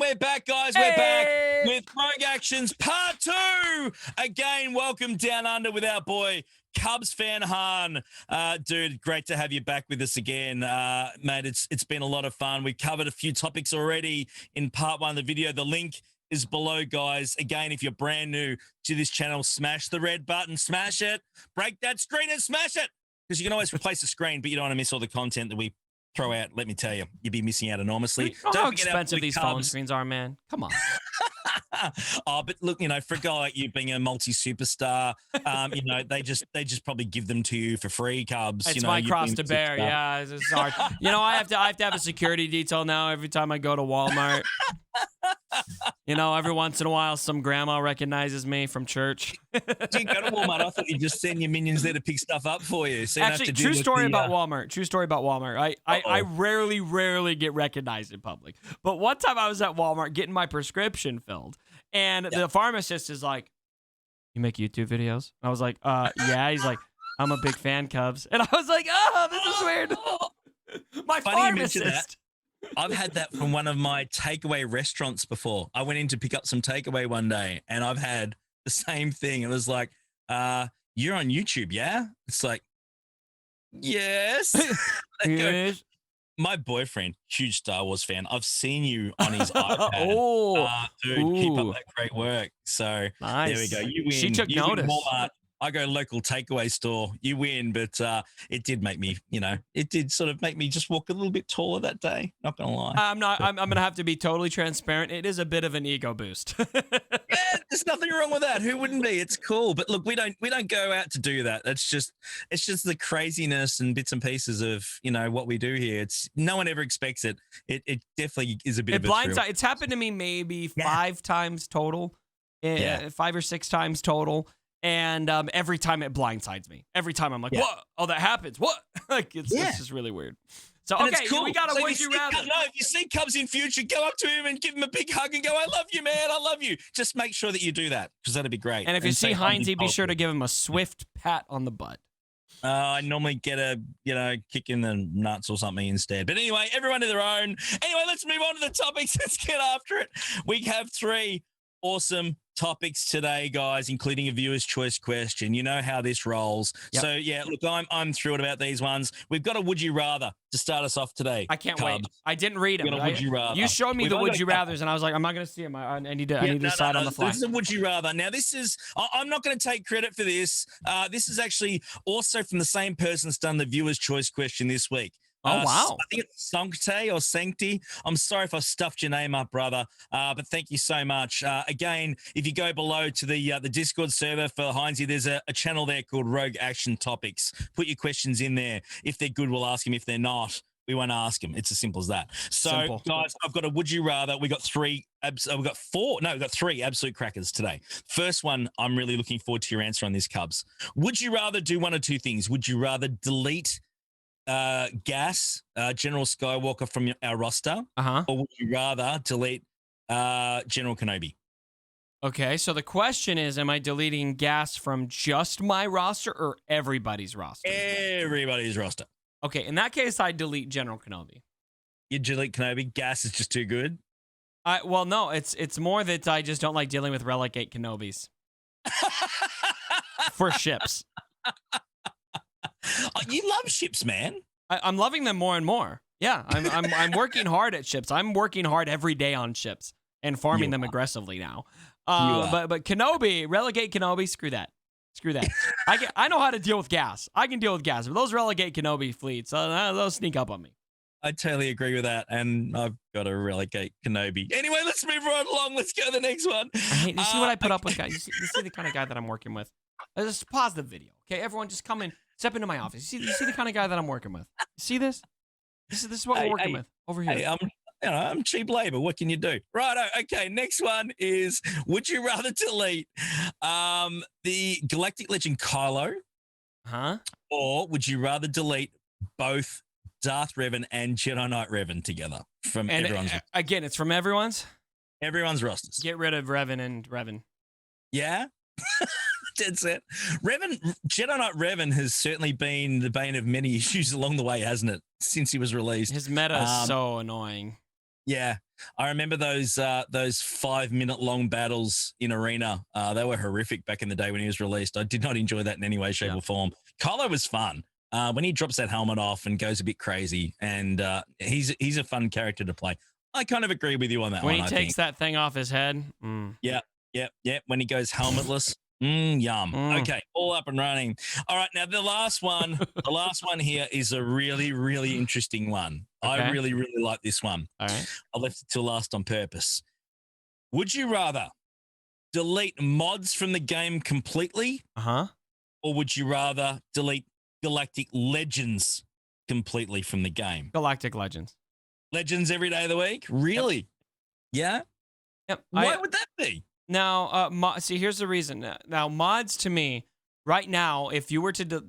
we're back, guys. We're back with Rogue Actions Part 2. Again, welcome down under with our boy, Cubs fan Han. Dude, great to have you back with us again. Mate, it's been a lot of fun. We covered a few topics already in Part 1 of the video. The link is below, guys. Again, if you're brand new to this channel, smash the red button, smash it, break that screen and smash it. Because you can always replace the screen, but you don't want to miss all the content that we throw out. Let me tell you, you'd be missing out enormously. Don't how expensive these phone screens are, man. Come on. Oh, but look, you know, for a guy like you being a multi-superstar, you know, they just probably give them to you for free, Cubs. It's you know, my cross to bear. Yeah, it's hard. You know, I have to have a security detail now every time I go to Walmart. You know, every once in a while, some grandma recognizes me from church. Do you go to Walmart? I thought you'd just send your minions there to pick stuff up for you. So you actually, true story about Walmart. True story about Walmart. I rarely get recognized in public. But one time I was at Walmart getting my prescription filled, and the pharmacist is like, "You make YouTube videos?" I was like, yeah. He's like, "I'm a big fan, Cubs," and I was like, "Oh, this is weird." My pharmacist. I've had that from one of my takeaway restaurants before. I went in to pick up some takeaway one day, and I've had the same thing. It was like, "You're on YouTube, yeah?" It's like, "Yes." Yes. My boyfriend, huge Star Wars fan. I've seen you on his iPad. Dude, keep up that great work. So nice. There we go. You win. She took notice. Walmart. I go local takeaway store. You win, but it did make me, you know, it did sort of make me just walk a little bit taller that day. Not gonna lie. I'm gonna have to be totally transparent. It is a bit of an ego boost. Yeah, there's nothing wrong with that. Who wouldn't be? It's cool. But look, we don't go out to do that. It's just the craziness and bits and pieces of, you know, what we do here. It's no one ever expects it. It definitely is a bit of a thrill. It's happened to me maybe 5 times total. 5 or 6 times total. And every time it blindsides me. Every time I'm like, what? Oh, that happens. What? Like, it's just really weird. So, and okay, cool. we got to would you rather. No, if you see Cubs in future, go up to him and give him a big hug and go, "I love you, man. I love you." Just make sure that you do that, because that'd be great. And if you see Heinzie, be sure to give him a swift pat on the butt. I normally get a, you know, kick in the nuts or something instead. But anyway, everyone to their own. Anyway, let's move on to the topics. Let's get after it. We have 3 awesome topics today, guys, including a viewer's choice question. You know how this rolls. Yep. So yeah, look, I'm thrilled about these ones. We've got a would you rather to start us off today. I can't wait. I didn't read them. Would you rather? You showed me the would you rathers, and I was like, I'm not going to see them. I need to decide on the fly. This is a would you rather. Now, this is, I'm not going to take credit for this. This is actually also from the same person that's done the viewer's choice question this week. Oh, wow. I think it's Sancte or Sancti. I'm sorry if I stuffed your name up, brother, but thank you so much. Again, if you go below to the Discord server for Heinzie, there's a channel there called Rogue Action Topics. Put your questions in there. If they're good, we'll ask them. If they're not, we won't ask them. It's as simple as that. So, guys, I've got a would you rather. We got 3. We've got 4. No, we've got 3 absolute crackers today. First one, I'm really looking forward to your answer on this, Cubs. Would you rather do one or two things? Would you rather delete Gas, General Skywalker from our roster, or would you rather delete General Kenobi? Okay, so the question is, am I deleting Gas from just my roster or everybody's roster? Everybody's roster. Okay, in that case, I delete General Kenobi. You delete Kenobi? Gas is just too good? Well, no, it's more that I just don't like dealing with Relegate Kenobis. For ships. Oh, you love ships, man. I'm loving them more and more. Yeah, I'm working hard at ships. I'm working hard every day on ships and farming them aggressively now. But Kenobi, Relegate Kenobi, screw that. Screw that. I know how to deal with Gas. I can deal with Gas. But those Relegate Kenobi fleets, they'll sneak up on me. I totally agree with that, and I've got to relegate Kenobi. Anyway, let's move right along. Let's go to the next one. You see what I put up with, guys? You see the kind of guy that I'm working with? Just pause the video, okay? Everyone, just come in. Step into my office. You see the kind of guy that I'm working with. You see this? This is what we're working with over here. I'm cheap labor. What can you do? Right. Okay. Next one is: would you rather delete the Galactic Legend Kylo, or would you rather delete both Darth Revan and Jedi Knight Revan together from everyone's? Again, it's from everyone's rosters. Get rid of Revan and Revan. Yeah. Dead set. Jedi Knight Revan has certainly been the bane of many issues along the way, hasn't it? Since he was released. His meta is so annoying. Yeah. I remember those 5-minute long battles in Arena. They were horrific back in the day when he was released. I did not enjoy that in any way, shape, or form. Kylo was fun. When he drops that helmet off and goes a bit crazy, and he's a fun character to play. I kind of agree with you on that when one. he takes that thing off his head. Yeah. When he goes helmetless. Yum. Okay, all up and running. All right, now the last one here is a really, really interesting one. Okay. I really, really like this one. All right. I left it till last on purpose. Would you rather delete mods from the game completely? Uh-huh. Or would you rather delete Galactic Legends completely from the game? Galactic Legends. Legends every day of the week? Really? Yep. Yeah? Why would that be? Now, see, here's the reason. Now, mods to me, right now, if you were to,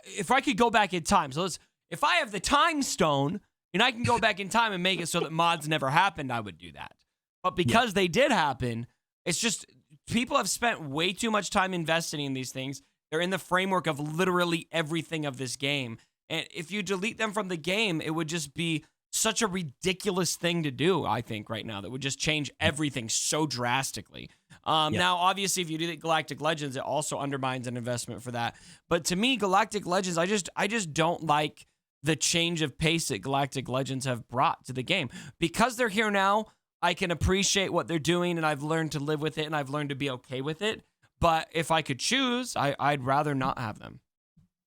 if I could go back in time, so if I have the time stone and I can go back in time and make it so that mods never happened, I would do that. But because they did happen, it's just people have spent way too much time investing in these things. They're in the framework of literally everything of this game. And if you delete them from the game, it would just be such a ridiculous thing to do, I think, right now, that would just change everything so drastically. Now, obviously, if you do the Galactic Legends, it also undermines an investment for that. But to me, Galactic Legends, I just don't like the change of pace that Galactic Legends have brought to the game. Because they're here now, I can appreciate what they're doing, and I've learned to live with it, and I've learned to be okay with it. But if I could choose, I'd rather not have them.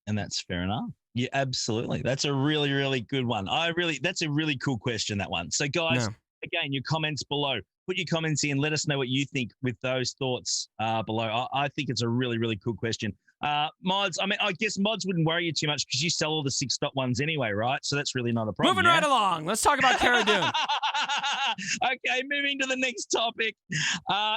And that's fair enough. Yeah, absolutely. That's a really, really good one. That's a really cool question, that one. So guys, again, your comments below, put your comments in, let us know what you think with those thoughts below. I think it's a really, really cool question. Mods, I mean, I guess mods wouldn't worry you too much because you sell all the 6-dot ones anyway, right? So that's really not a problem. Moving right along. Let's talk about Cara Dune. Okay, moving to the next topic.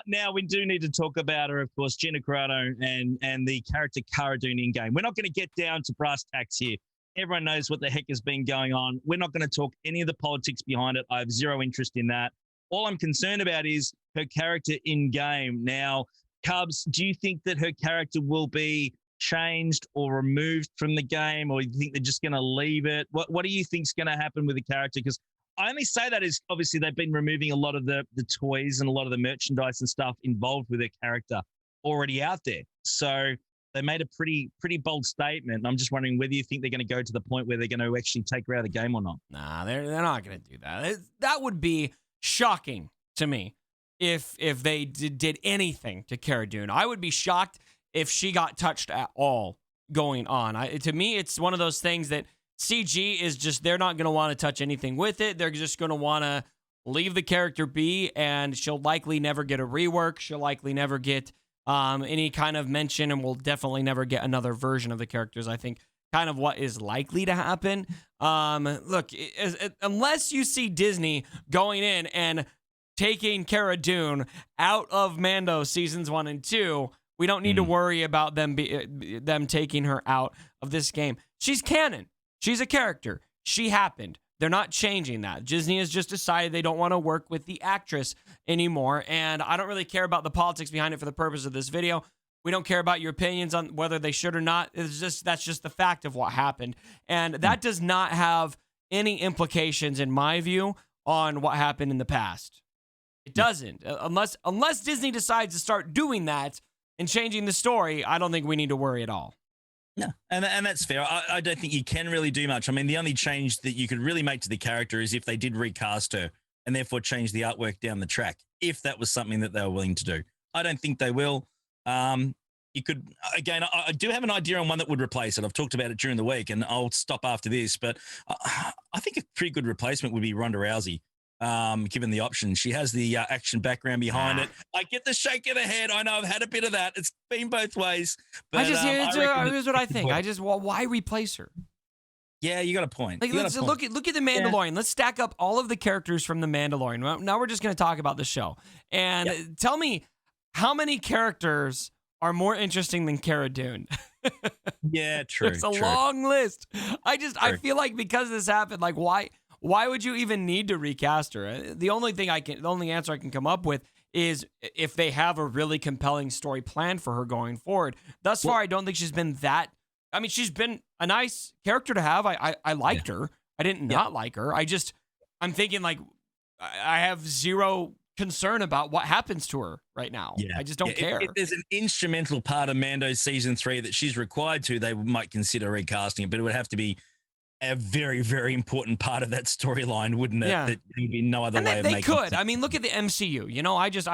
Now, we do need to talk about her, of course, Gina Carano and the character Cara Dune in game. We're not going to get down to brass tacks here. Everyone knows what the heck has been going on. We're not going to talk any of the politics behind it. I have zero interest in that. All I'm concerned about is her character in game. Now, Cubs, do you think that her character will be changed or removed from the game, or do you think they're just going to leave it? What do you think's going to happen with the character? Because I only say that is obviously they've been removing a lot of the toys and a lot of the merchandise and stuff involved with her character already out there. So they made a pretty bold statement. And I'm just wondering whether you think they're going to go to the point where they're going to actually take her out of the game or not. Nah, they're not going to do that. That would be shocking to me if they did anything to Cara Dune. I would be shocked if she got touched at all going on. To me, it's one of those things that CG is just, they're not going to want to touch anything with it. They're just going to want to leave the character be, and she'll likely never get a rework. She'll likely never get any kind of mention, and we'll definitely never get another version of the characters. I think kind of what is likely to happen. Look, unless you see Disney going in and taking Cara Dune out of Mando seasons 1 and 2, we don't need to worry about them taking her out of this game. She's canon. She's a character. She happened. They're not changing that. Disney has just decided they don't want to work with the actress anymore, and I don't really care about the politics behind it for the purpose of this video. We don't care about your opinions on whether they should or not. That's just the fact of what happened, and that does not have any implications, in my view, on what happened in the past. It doesn't. Unless Disney decides to start doing that and changing the story, I don't think we need to worry at all. No, and that's fair. I don't think you can really do much. I mean, the only change that you could really make to the character is if they did recast her and therefore change the artwork down the track, if that was something that they were willing to do. I don't think they will. You could, again, I do have an idea on one that would replace it. I've talked about it during the week, and I'll stop after this, but I think a pretty good replacement would be Ronda Rousey. Given the option, she has the action background behind it. I get the shake of the head. I know I've had a bit of that. It's been both ways. But, here's what I think. Why replace her? Yeah, you got a point. Like, look at the Mandalorian. Yeah. Let's stack up all of the characters from the Mandalorian. Now we're just going to talk about the show. And tell me, how many characters are more interesting than Cara Dune? Yeah, true. It's a long list. I feel like because this happened, like why would you even need to recast her? The only answer I can come up with is if they have a really compelling story planned for her going forward. Thus far, I don't think she's been that. I mean, she's been a nice character to have. I liked her. I didn't not like her. I'm thinking like, I have zero concern about what happens to her right now. Yeah. I just don't care. If there's an instrumental part of Mando season 3 that she's required to, they might consider recasting it, but it would have to be a very, very important part of that storyline, wouldn't it? Yeah. That there'd be no other And way of they making could. sense. I mean, look at the MCU. You know, I just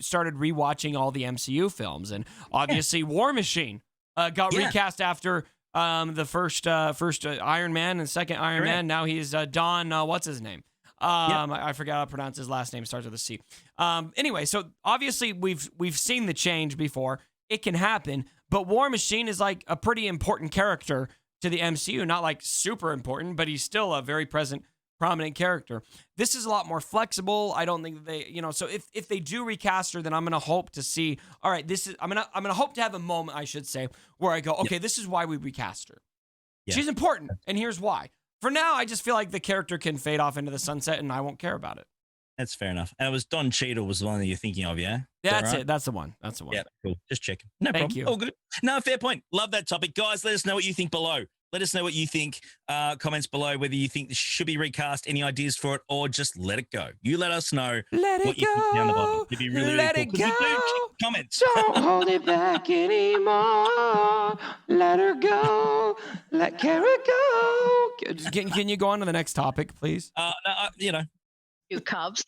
started rewatching all the MCU films, and obviously War Machine got recast after the first Iron Man and second Iron Man. Now he's Don. What's his name? I forgot how to pronounce his last name. Starts with a C. Anyway, so obviously we've seen the change before. It can happen, but War Machine is like a pretty important character to the MCU. Not like super important, but he's still a very present, prominent character. This is a lot more flexible. I don't think they, so if they do recast her, then I'm gonna hope to see. All right, I'm gonna hope to have a moment, I should say, where I go, okay, this is why we recast her. Yeah. She's important, and here's why. For now, I just feel like the character can fade off into the sunset, and I won't care about it. That's fair enough. And it was Don Cheadle was the one that you're thinking of, yeah? That's it. That's the one. Yeah, cool. Just checking. No Thank problem. you. All good. No, fair point. Love that topic. Guys, let us know what you think below. Let us know what you think. Comments below, whether you think this should be recast, any ideas for it, or just let it go. You let us know what you think down the bottom. It'd be really, let really cool. it go. We do check comments. Don't hold it back anymore. Let her go. Let Cara go. Can you go on to the next topic, please? No, You Cubs.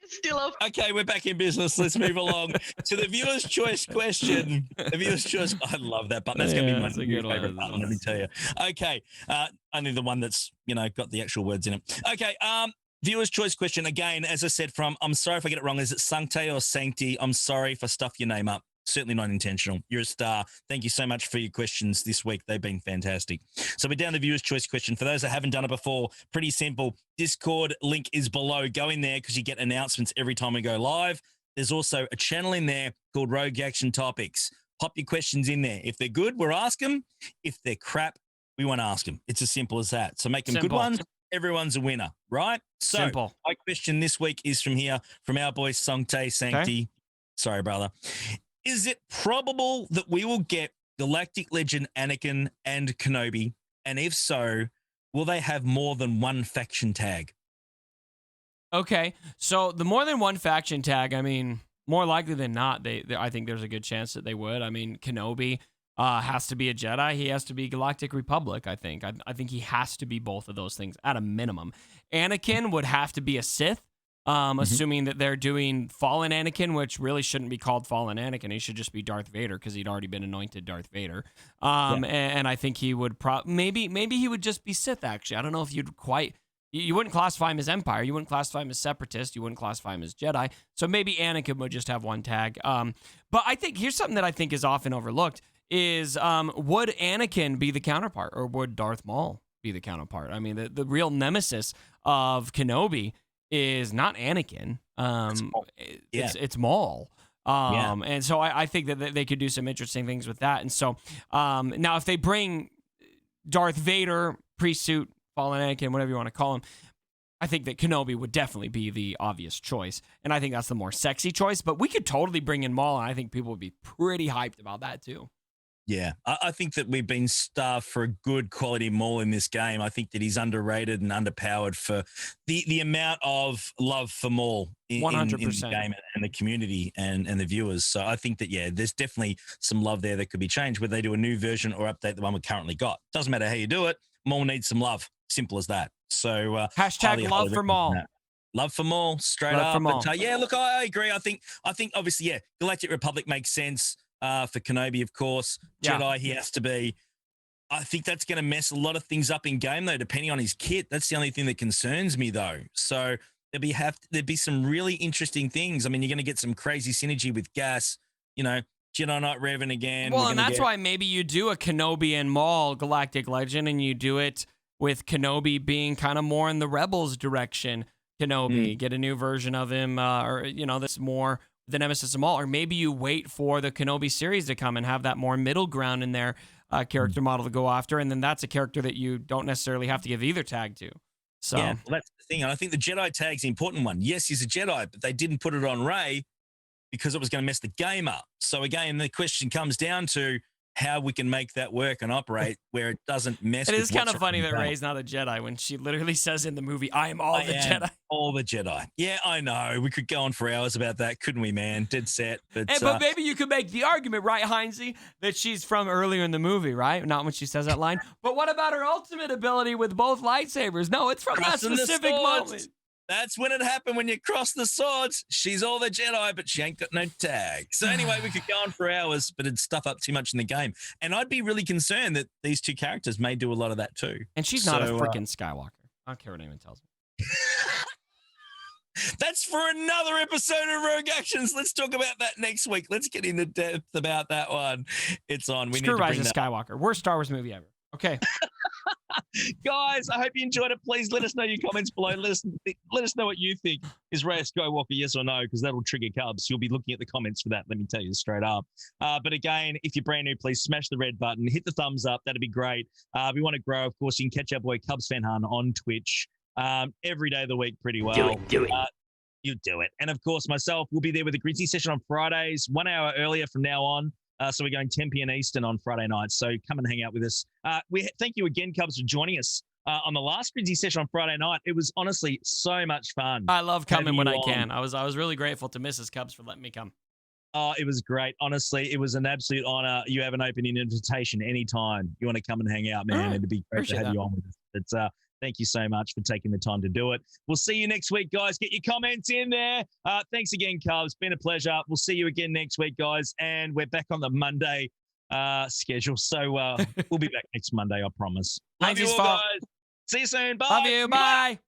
Still up. Okay, we're back in business. Let's move along to the viewer's choice question. The viewer's choice. I love that button. That's going to be my new favorite button, let me tell you. Okay, only the one that's, got the actual words in it. Okay, viewer's choice question. Again, as I said I'm sorry if I get it wrong. Is it Sancte or Sancti? I'm sorry if I stuff your name up. Certainly not intentional. You're a star. Thank you so much for your questions this week. They've been fantastic. So we're down the viewer's choice question. For those that haven't done it before, pretty simple. Discord link is below. Go in there because you get announcements every time we go live. There's also a channel in there called Rogue Action Topics. Pop your questions in there. If they're good, we'll ask them. If they're crap, we won't ask them. It's as simple as that. So make them good ones. Everyone's a winner, right? So simple. My question this week is from our boy Sancte Sancti. Okay. Sorry, brother. Is it probable that we will get Galactic Legend Anakin and Kenobi? And if so, will they have more than one faction tag? Okay, so the more than one faction tag, I mean, more likely than not, I think there's a good chance that they would. I mean, Kenobi has to be a Jedi. He has to be Galactic Republic, I think. I think he has to be both of those things at a minimum. Anakin would have to be a Sith. Assuming that they're doing Fallen Anakin, which really shouldn't be called Fallen Anakin. He should just be Darth Vader because he'd already been anointed Darth Vader. And I think he would maybe he would just be Sith, actually. I don't know if you wouldn't classify him as Empire. You wouldn't classify him as Separatist. You wouldn't classify him as Jedi. So maybe Anakin would just have one tag. But I think here's something that I think is often overlooked is would Anakin be the counterpart or would Darth Maul be the counterpart? I mean, the real nemesis of Kenobi is not Anakin. It's Maul. And so I think that they could do some interesting things with that. And so now if they bring Darth Vader, pre-suit, Fallen Anakin, whatever you want to call him, I think that Kenobi would definitely be the obvious choice. And I think that's the more sexy choice. But we could totally bring in Maul, and I think people would be pretty hyped about that too. Yeah, I think that we've been starved for a good quality Maul in this game. I think that he's underrated and underpowered for the amount of love for Maul in the game and the community and the viewers. So I think that, there's definitely some love there that could be changed, whether they do a new version or update the one we currently got. Doesn't matter how you do it. Maul needs some love. Simple as that. So hashtag love for Maul. Love for Maul, straight love up. For Maul. But, look, I agree. I think obviously, Galactic Republic makes sense. For Kenobi, of course. Jedi, he has to be. I think that's going to mess a lot of things up in game, though, depending on his kit. That's the only thing that concerns me, though. So there'd be some really interesting things. I mean, you're going to get some crazy synergy with Gas, Jedi Knight Revan again. Well, and that's why maybe you do a Kenobi and Maul Galactic Legend, and you do it with Kenobi being kind of more in the Rebels direction. Kenobi, get a new version of him, this more the nemesis of Maul, or maybe you wait for the Kenobi series to come and have that more middle ground in their character model to go after, and then that's a character that you don't necessarily have to give either tag to. So that's the thing. And I think the Jedi tag's the important one. Yes, he's a Jedi, but they didn't put it on Rey because it was going to mess the game up. So again, the question comes down to, how we can make that work and operate where it doesn't mess It with is kind what's of funny around that the Rey's not a Jedi when she literally says in the movie, I am all the am Jedi. all the Jedi. Yeah, I know. We could go on for hours about that, couldn't we, man? Dead set. But, But maybe you could make the argument, right, Heinzie, that she's from earlier in the movie, right? Not when she says that line. But what about her ultimate ability with both lightsabers? No, it's from that crossing the specific swords. moment. That's when it happened, when you cross the swords. She's all the Jedi, but she ain't got no tag. So anyway, we could go on for hours, but it'd stuff up too much in the game. And I'd be really concerned that these two characters may do a lot of that too. And she's not a freaking Skywalker. I don't care what anyone tells me. That's for another episode of Rogue Actions. Let's talk about that next week. Let's get into depth about that one. It's on. We Screw need to Rise bring of that. Skywalker. Worst Star Wars movie ever. Okay. Guys, I hope you enjoyed it. Please let us know your comments below. Let us know what you think. Is Rey Skywalker, yes or no? Because that'll trigger Cubs. You'll be looking at the comments for that, let me tell you straight up. But again, if you're brand new, please smash the red button. Hit the thumbs up. That'd be great. We want to grow. Of course, you can catch our boy Cubs Fan Hun on Twitch every day of the week pretty well. Do it. You do it. And of course, myself will be there with a Grizzly session on Fridays, 1 hour earlier from now on. So we're going 10 p.m. Eastern on Friday nights. So come and hang out with us. We thank you again, Cubs, for joining us on the last Grizzly session on Friday night. It was honestly so much fun. I love coming when I on. can. I was really grateful to Mrs. Cubs for letting me come. Oh, it was great. Honestly, it was an absolute honor. You have an open invitation anytime you want to come and hang out, man. All right. It'd be great Appreciate to have that. you on with us. It's, thank you so much for taking the time to do it. We'll see you next week, guys. Get your comments in there. Thanks again, Cubs. Been a pleasure. We'll see you again next week, guys. And we're back on the Monday schedule. So we'll be back next Monday, I promise. Love you all, guys. See you soon. Bye. Love you. Bye.